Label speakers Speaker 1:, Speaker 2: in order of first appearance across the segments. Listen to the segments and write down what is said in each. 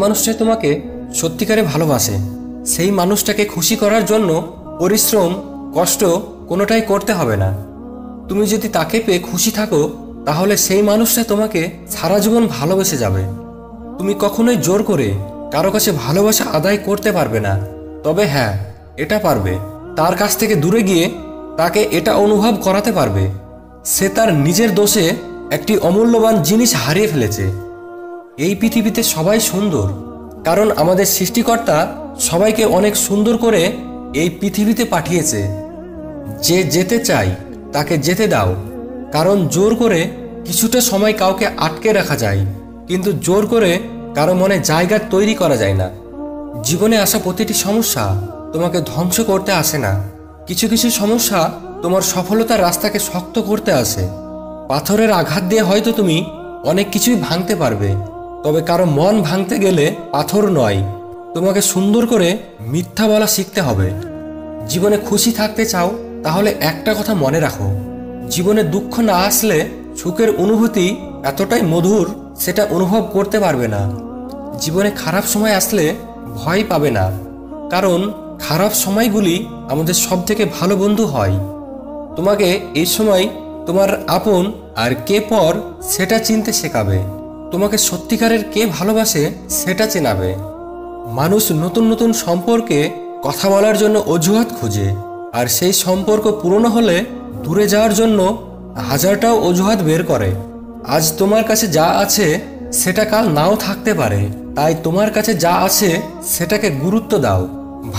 Speaker 1: মানুষটাই তোমাকে সত্যিকারে ভালোবাসে। সেই মানুষটাকে খুশি করার জন্য পরিশ্রম, কষ্ট কোনোটাই করতে হবে না। তুমি যদি তাকে পেয়ে খুশি থাকো, তাহলে সেই মানুষটা তোমাকে সারা জীবন ভালোবেসে যাবে। তুমি কখনোই জোর করে কারো কাছে ভালোবাসা আদায় করতে পারবে না। তবে হ্যাঁ, এটা পারবে, তার কাছ থেকে দূরে গিয়ে তাকে এটা অনুভব করাতে পারবে সে তার নিজের দোষে একটি অমূল্যবান জিনিস হারিয়ে ফেলেছে। এই পৃথিবীতে সবাই সুন্দর, কারণ আমাদের সৃষ্টিকর্তা সবাইকে অনেক সুন্দর করে এই পৃথিবীতে পাঠিয়েছে। যে যেতে চায় তাকে যেতে দাও, কারণ জোর করে কিছুটা সময় কাউকে আটকে রাখা যায়, কিন্তু জোর করে কারো মনে জায়গা তৈরি করা যায় না। জীবনে আসা প্রতিটি সমস্যা তোমাকে ধ্বংস করতে আসে না। কিছু কিছু সমস্যা তোমার সফলতার রাস্তাকে শক্ত করতে আসে। পাথরের আঘাত দিয়ে হয়তো তুমি অনেক কিছুই ভাঙতে পারবে, তবে কারো মন ভাঙতে গেলে পাথর নয়, তোমাকে সুন্দর করে মিথ্যা বলা শিখতে হবে। জীবনে খুশি থাকতে চাও, তাহলে একটা কথা মনে রাখো, জীবনে দুঃখ না আসলে সুখের অনুভূতি এতটাই মধুর সেটা অনুভব করতে পারবে না। জীবনে খারাপ সময় আসলে ভয় পাবে না, কারণ খারাপ সময়গুলি আমাদের সবথেকে ভালো বন্ধু হয়। তোমাকে এই সময় তোমার আপন আর কে পর সেটা চিনতে শেখাবে, তোমাকে সত্যিকারের কে ভালোবাসে সেটা চেনাবে। মানুষ নতুন নতুন সম্পর্কে কথা বলার জন্য অজুহাত খুঁজে, আর সেই সম্পর্ক পুরনো হলে দূরে যাওয়ার জন্য হাজারটাও অজুহাত বের করে। আজ তোমার কাছে যা আছে সেটা কাল নাও থাকতে পারে, তাই তোমার কাছে যা আছে সেটাকে গুরুত্ব দাও।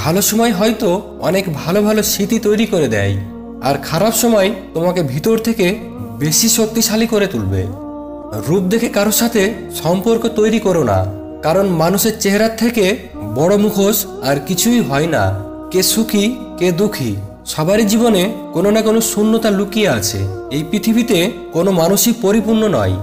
Speaker 1: ভালো সময় হয়তো অনেক ভালো ভালো স্মৃতি তৈরি করে দেয়, আর খারাপ সময় তোমাকে ভিতর থেকে বেশি শক্তিশালী করে তুলবে। রূপ দেখে কারো সাথে সম্পর্ক তৈরি করো না, কারণ মানুষের চেহারার থেকে বড় মুখোশ আর কিছুই হয় না। কে সুখী কে দুঃখী, সবারই জীবনে কোনো না কোনো শূন্যতা লুকিয়ে আছে। এই পৃথিবীতে কোনো মানুষই পরিপূর্ণ নয়।